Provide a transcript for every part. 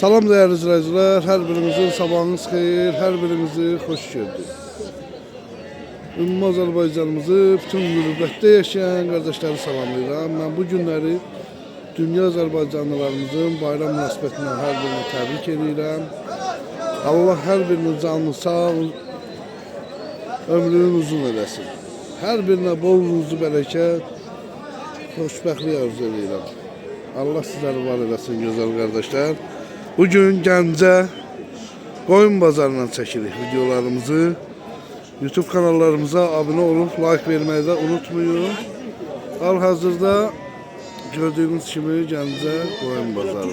Salam değerli izleyiciler, her birinizin sabahınız xeyir, her birinizi hoş gördük. Ümumi Azərbaycanımızı bütün qürbətdə yaşayan qardaşları salamlayıram. Mən bu günləri dünya Azərbaycanlılarımızın bayram münasibətindən hər birini təbrik edirəm. Allah hər birinin canını sağ, ömrünün uzun eləsin. Hər birinə bol ruzu bərəkət, xoşbəxtlik arzu edirəm. Allah sizləri var eləsin gözəl qardaşlar. Bugün Gəncə qoyun bazarından çəkirik videolarımızı. YouTube kanallarımıza abone olup like vermeyi de unutmayın. Hal-hazırda gördüğünüz kimi Gəncə qoyun bazarı.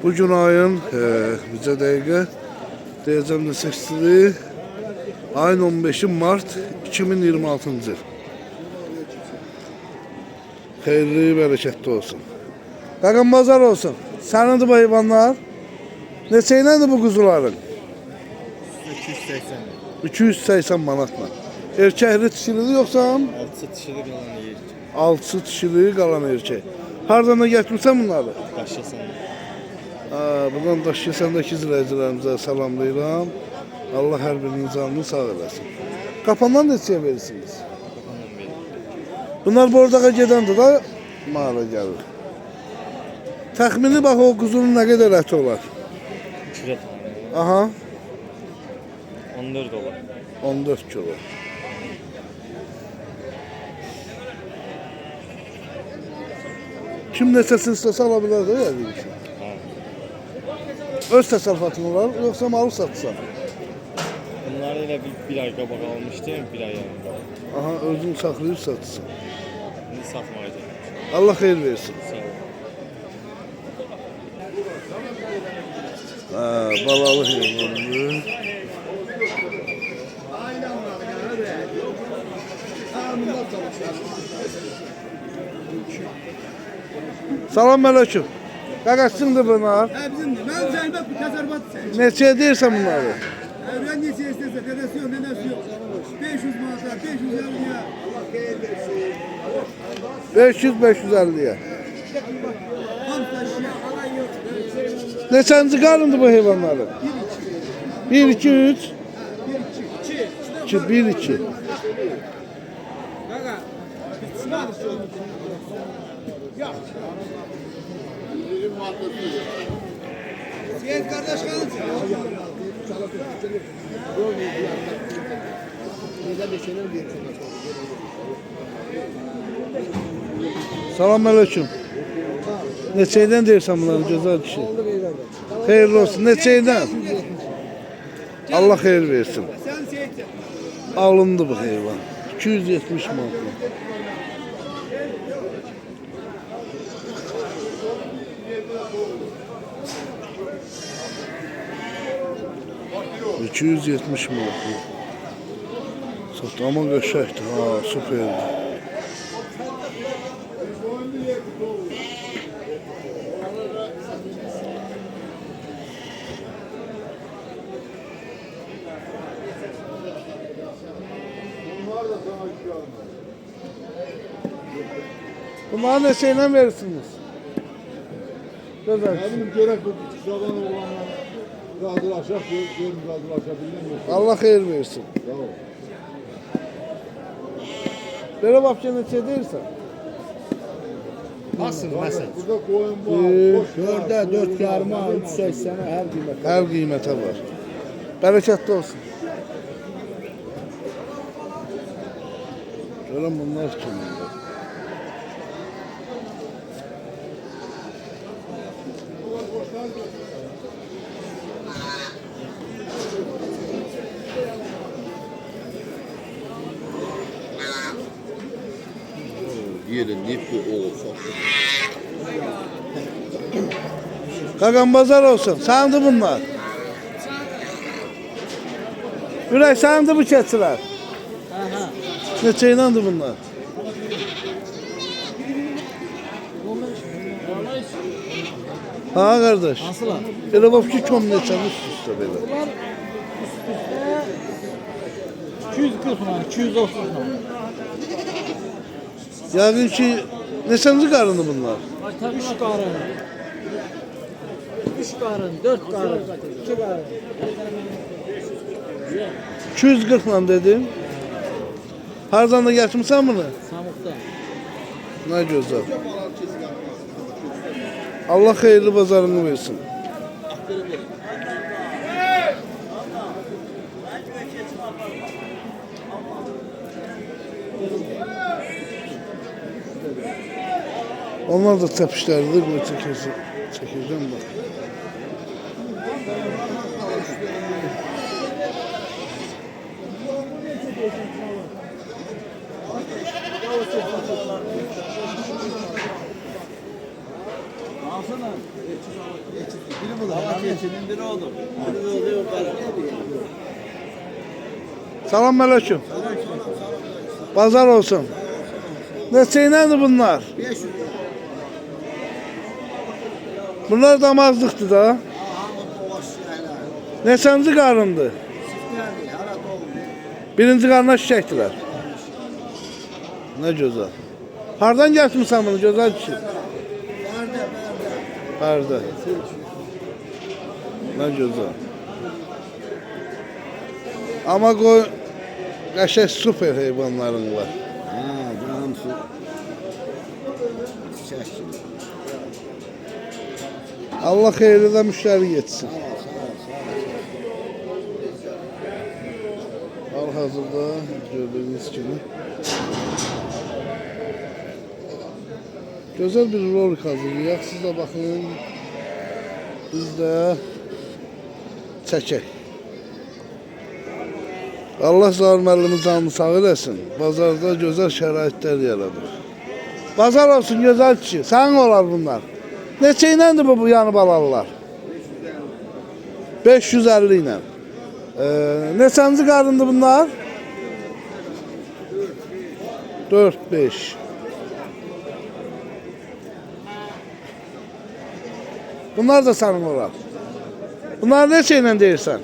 Bugün ayın bizə dəqiqə deyəcəm də 8-dir. Ayın 15 Mart 2026-cı il. Xeyirli, bərəkətli olsun. Qaqam bazar olsun. Sənindir bu heyvanlar? Neçə ilədir bu quzuların? 280. 280 manatla. Erkəkli dişilidir yoxsa? 6 dişili qalan yer. 6 dişili qalan erkək. Hardan da gətirsən bunları? Daşyasan. Buradan Daşyasandakı izləyicilərimizə salamlayıram. Allah hər birinin canını sağ eləsin. Qapandan neçəyə verirsiniz? Qapandan verir. Bunlar bordağa gedəndə də mağara gəlir. Təxmini bax o quzunun nə qədər əti olar? 2 kilo tamam. Aha, 14 dolar. 14 kilo. Kim neçəsini istəsə ala bilər də yəni ki. Ha. Öz təsərrüfatın olar, yoxsa malı satsan? Bunları elə bir ay qabaq almışdım, bir ay yanında. Aha, özün saxlayıb satsan. İndi satmayacağım. Allah xeyir versin. Sağ ol. Balalı heyvanı. Salam aleyküm. Qaqasındır bunlar. Bizimdir. Ben zahmet bir tasarrufat sen. Neçəyə deyirsən bunları? Ben ne istersen dedesi yok, nenesi yok. 500 manata, 550 ya. 500-550'ye. Hamsa Neçənci qarındır bu heyvanların? 1, 2, 3. 2, 1, 2. Siyet kardeş kalın. Salam aleyküm. Neçəydən deyirsən bunları gözəl kişi? Xeyirli olsun. Neçəydən? Allah xeyir versin. Sen siyet. Alındı bu heyvan. 270 manat. $270 manat. Satdı ama qəşəngdir. Ha, süperdir. Bunları neçəyə verirsiniz? Gözəl. Benim görek bu şaban olanlar razılaşak, görüm razılaşabildim. Allah xeyir versin. Sağ ol. Belə bax ki, neçə deyirsən? Nasıl məsəl? Burada koyun var. 4'e 4 yarıma 380'e her gün. Hər qiymətə var. Bərəkətli olsun. Görəm bunlar kimdir? Yerin nefli olsa. Qaqam bazar olsun. Səndir bunlar. Ürək səndir bu keçilər. Neçə iləndir bunlar? Ha qardaş. Nasıl? Elə bax ki, kom neçəni üst-üstə belə. Bunlar üst üste 240 man, 230 man. Yəqin ki, neçənci qarını bunlar? Tabii şu karı. karın, 4 karın, 2 karın. 240 lan dedin. Hardan da getmirsən bunu? Samukta. Ne güzel. Allah hayırlı bazarını versin. Onlar da tepişlerdir. Bu çekeceğim bak. Salam aleyküm. Pazar olsun. Neçeylədir bunlar? 500 lira. Bunlar damazlıqdır da. Neçənci qarındır? Birinci qarına şişəkdilər. Nə gözəl. Hardan gəlmişsən bunu gözəl kişi? Pərdə. Nə gözəl. Amma qoy qəşəng super heyvanların var. Ha, canım su. Çeşit. Allah xeyirlə müştəri yetsin. Hal-hazırda gördüyünüz kimi gözəl bir rolik hazırlayaq. Siz də baxın. Biz də çəkək. Allah Zahir müəllimin canını sağ eləsin. Bazarda gözəl şəraitlər yaradır. Bazar olsun gözəl kişi. Sənin olar bunlar. Neçə iləndir bu yanı balalılar? 550 ilə. Neçənci qarındır bunlar? 4-5. Bunlar da sənin olar. Bunlar neçə ilə deyirsən?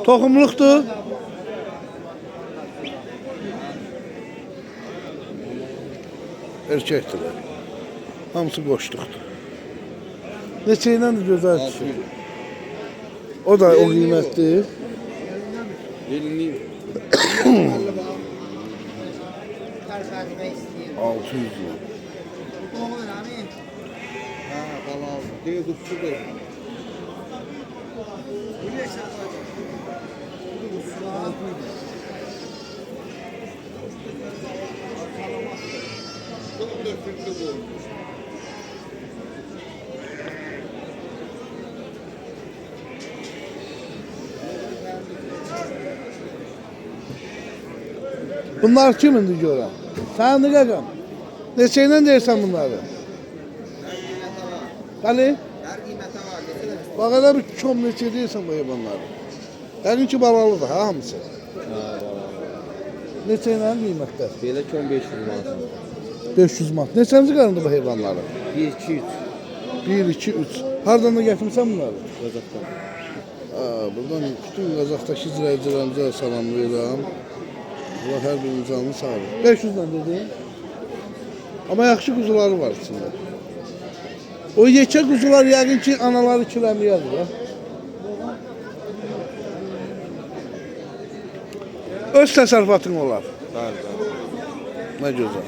Toxumluqdur. Erkəkdirlər. Hamısı qoşduqdur. Neçə iləndir gözəl kişi? O da o qiymətdir. 600 lira. Ha, balal. Diye kutsudur. Bunlar kimindir görəm? Səndir qaqam. Neçə ilə deyirsən bunları? Bəli? Her kıymete var. Desene. Bax elə bir kom neçə deyirsən bu heyvanları? Dərinki balalıdır ha hamısı. Neçə ilə qiymətdə? Belə ki 1500 manat. 500 manat. Neçənci qarındır bu heyvanları? 1 2 3 1, 2, 3. Hardan da gətirmisən bunları? Qazaxdan. Buradan bütün Qazaxdakı izləyicilərimizə salamlayıram. Allah hər birinin canını sağ olun. 500 ilə dedin. Amma yaxşı quzuları var içində. O yekə quzular yəqin ki anaları kiləmiyədir ya. Öz təsərrüfatın olar. Bəli, bəli. Nə gözəl.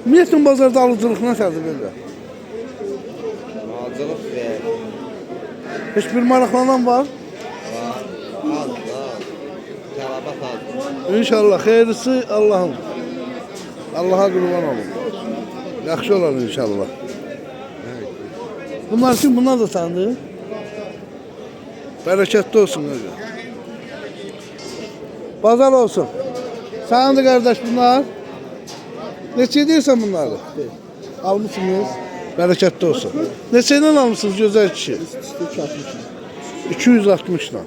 Ümumiyyətlə bazarda alıcılıq nətədir belə? Malcılıq və Heç bir maraqlanan var? az da tələbat az. İnşallah xeyirlisi Allah'ın. Allah'a qurban olun. Yaxşı olar inşallah. Bunlar kim? Bunlar da səndir. Bərəkətli olsun. Öyle. Bazar olsun. Səndir qardaş bunlar. Neçə edirsən bunları? Almışsınız. Bərəkətli olsun. Neçə ilə almışsınız gözəl kişi? 260 ilə.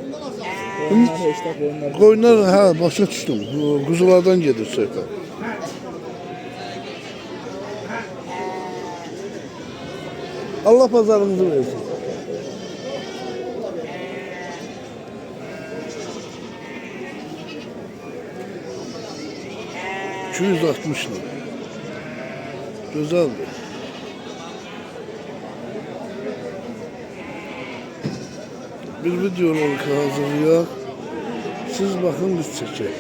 Qoyunlar, hə, başa düşdüm. Quzulardan gedir söhbət. Allah pazarınızı versin. $260 lira. Güzeldir. bir video hazırlıyor. Siz bakın biz çekək.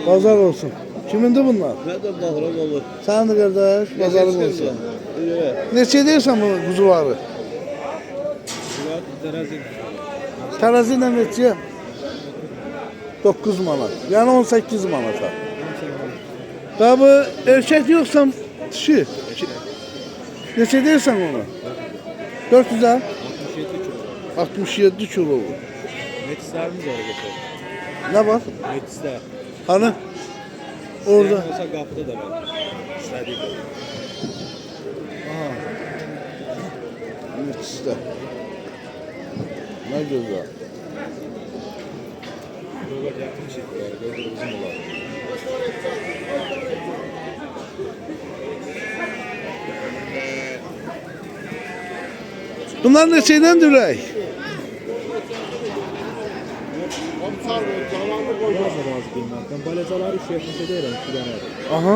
Pazar olsun. Kimindir bunlar? Nədir bağıram olur? Sen de kardeş, pazarın olsun. Evet. Ne deyirsən bu kuzuları? Terazi. Terazi ilə neçə? 9 manat. Yani 18 manata. Daha bu erkek yoksa dişi. Neçə deyirsən onu? 400'e? 67 kilo. Metislərimiz var geçer. Ne var? Metislər. Hani? Orada. Olsa qapıda da var. İstədik də. Aha. Müthiş de. Ne güzel. Yola gətirmişik var. Gözlər uzun olar. Bunlar neçəydən dürək? Razı qiymətdən. Balacaları 370 deyirəm 2 dənə. Aha.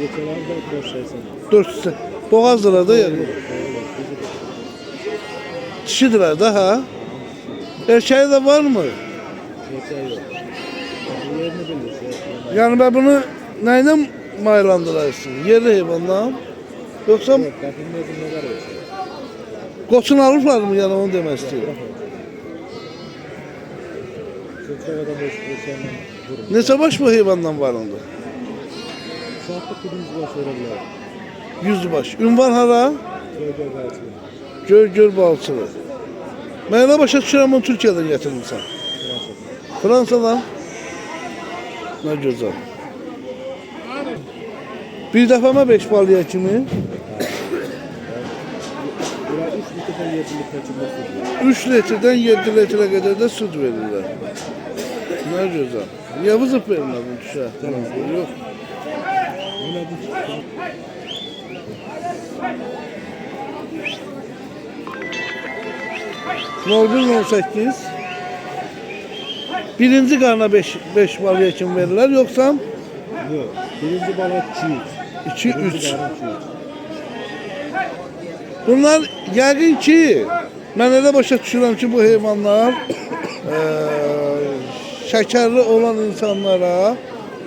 Geçələri də 480. 400. Boğazdılar da yani. Dişidirler de ha. Erkeği de var mı? Geçər yox. Yerini bilirsən. Yani ben bunu neyle maylandırarsın? Yerli heyvanla. Yoksa Qəfinin özü nə qədər ölçər? koçunu alıplar mı yani onu demek istiyorum. Çöpçə qədər ölçərlə vurur. Neçə baş bu heyvandan var onda? Saatda kudumuz baş verə bilər. 100 baş. Ünvan hara? Gölgə qalsın. Göl balçılı. Ben ne başa düşürəm onu Türkiye'den getirmişsən. Fransa'dan. Ne güzel. Bir defama 5 balıya kimi? Bura 3 litrdən 7 litrə kimi su verir. 3 litreden 7 litre kadar da süt verirler. Ne güzel. Niye vızıp vermedin düşe? Yok. Belə bu Normal 18. Birinci karna 5 balıya kim verirler yoksa yox. Birinci balıq 2. 2 3. Bunlar yəqin ki, mən elə başa düşürəm ki, bu heyvanlar şəkərli olan insanlara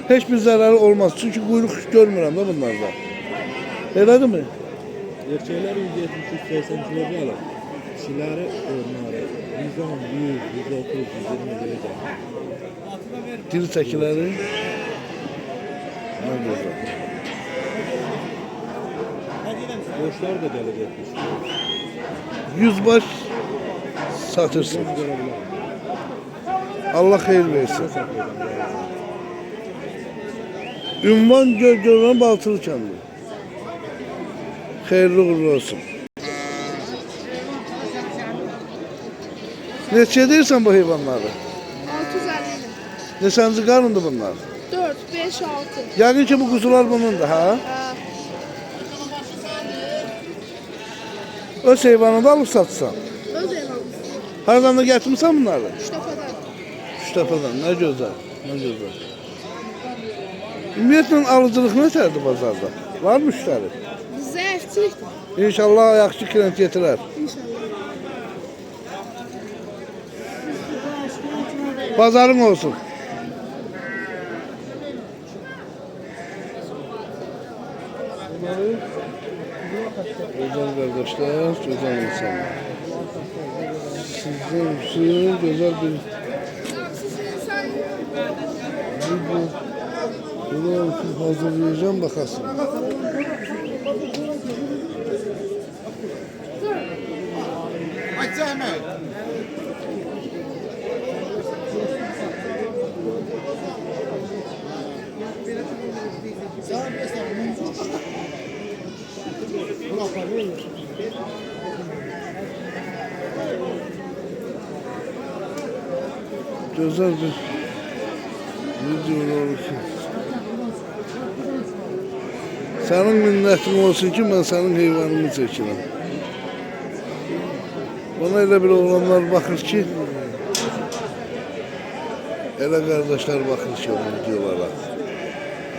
heç bir zərəri olmaz. Çünki quyruq görmürəm də bunlarda. Elədirmi? Erkəklər 170-180 kilo alır. Kişiləri onlar 110, 100, 130, 120 derəcə. Diri çəkiləri. Nə gözəl. Boşlar da gəlir 70. 100 baş satırsın. Görə bilər. Allah xeyir versin. Ünvan görən Baltılı kəndi. Xeyirli uğurlu olsun. Neçə deyirsən bu heyvanları? 650. Neçənci qarındır bunlar? 4, 5, 6. Yəqin ki bu quzular bunundur ha? Öz heyvanını da alıb satsan. Öz evimiz. Haradan da gətirmirsən bunları? 3 defadan. Şütəpədən, nə gözəl, nə gözəl. Ümumiyyətlə alıcılıq nətərdir bazarda? Var müştəri? Zəifçilikdir. İnşallah ayaqçı klient getirər. İnşallah. Bazarın olsun. Güzel kardeşler, güzel insanlar. Sizler için güzel bir video hazırlayacağım bakasın. Güzel bir video olur ki. Senin minnetin olsun ki ben senin heyvanını çekirəm. Buna elə bir oğlanlar baxır ki, elə qardaşlar baxır ki, o videolara.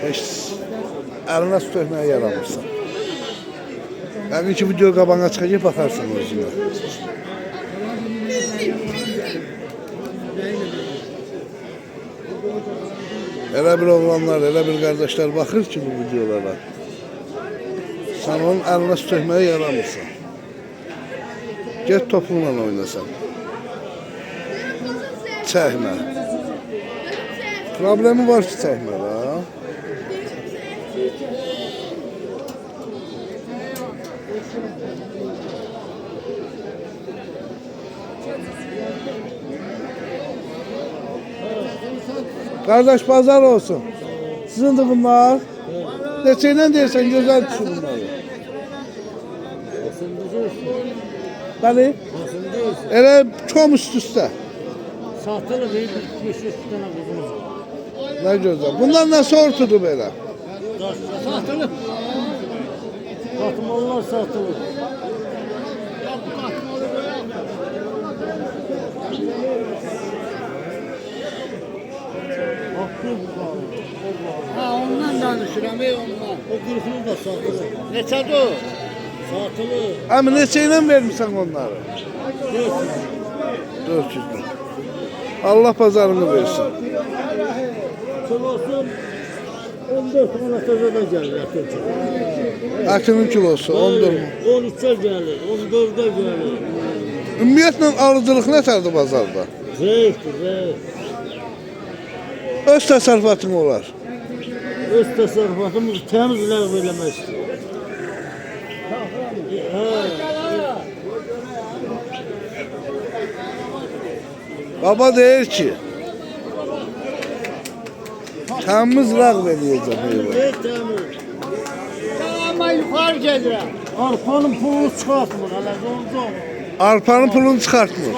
Heç əlinə su tökməyə yaramırsan. Yəqin ki, video qabağına çıxacaq, baxarsan özünə. Elə bir oğlanlar, elə bir qardaşlar baxır ki, bu videolara. Sən onun əlinə su tökməyə yaramırsan. Get topunla oynasan. Çəkmə. Problemi var ki, çəkmə da. Kardeş pazar olsun. Sizin de bunlar. Neçeyle deyirsən, gözəl düşün bunları. Bəli. Elə çom üst-üstə. Satılır, bir 500 tane kuzumuz var. Nə gözəl. Bunlar nə sortudur belə? Satılır. Katmalılar satılır. Ha ondan danışıram ondan. O kırkını da satılır. Neçədir o? Satılır. Əmi neçəyle vermişsən onları? 400 lira. Allah pazarını versin. Kilosu 14 manata da gelir. Ətinin kilosu 14 mu? 13'e gelir, 14'e gelir. Ümumiyyətlə alıcılıq nətərdir bazarda? Zeytdir, zeyt. Öz təsərrüfatın olar. Öz təsərrüfatımız təmiz ləğv eləməkdir. Baba deyir ki, təmiz ləğv eləyəcəm heyvan. Zeyt təmiz. Ama yukarı gelir. Arpanın pulunu çıkartmır. Hala zonca. Arpanın pulunu çıxartmır.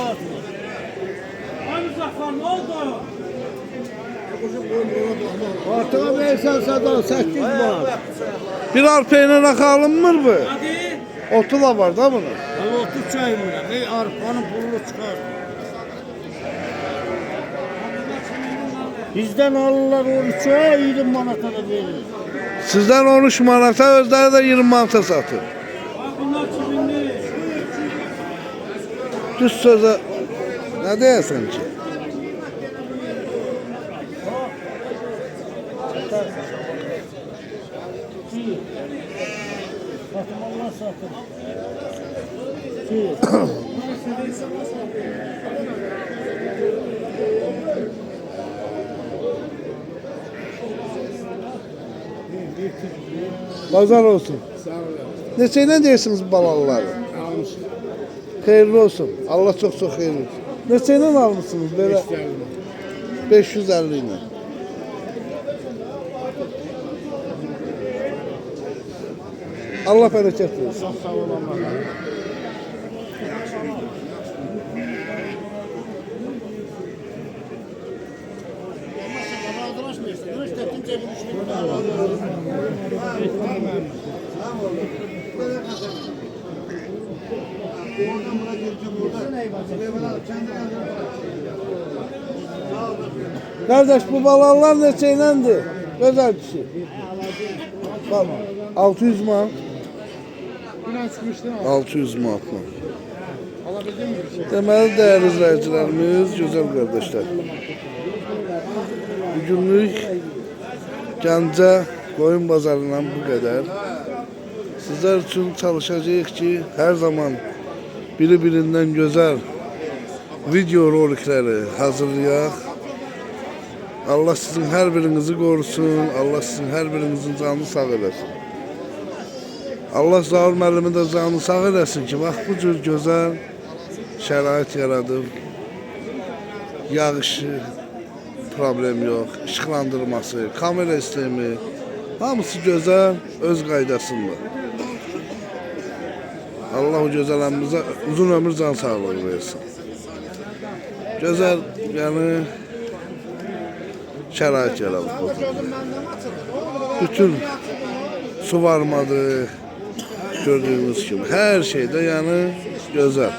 Ortağa versen sadan 8 var. Bir arpa ilə axı alınmır bu. Otu da var da bunun. Hala 30 çayım var. Arpanın pulunu çıkartmır. Bizden alırlar 13'e 20 manata da verir. Sizdən 13 manata, özləri də 20 manata satır. Düz sözə nə deyəsən ki? Fatmalılar satır. Pazar olsun. Neçəyle deyirsiniz balalıları? Xeyirli olsun. Allah çox xeyirli olsun. Neçəyle almışsınız belə? 550 ilə. Allah bərəkət versin. Çok sağ olun. Kardeş bu balalar neçəylədir? Gözəl kişi. Bak 600 manat. 600 manatla. Deməli dəyərli izləyicilərimiz, gözəl qardaşlar. Bugünlük Gəncə qoyun bazarından bu qədər. Sizler üçün çalışacağıq ki, hər zaman biri-birindən gözəl video rolikləri hazırlayaq. Allah sizin hər birinizi qorusun, Allah sizin hər birinizin canını sağ eləsin. Allah Zaur müəllimi də canını sağ eləsin ki, bax bu cür gözəl şərait yaradıb. Yağışı problem yox, işıqlandırması, kamera sistemi, hamısı gözəl, öz qaydasında. Allah o gözəlimizə uzun ömür can sağlığı versin. Gözəl, yəni şərait yaradıb. Bütün su varmadı, gördüğünüz gibi her şeyde yani güzel.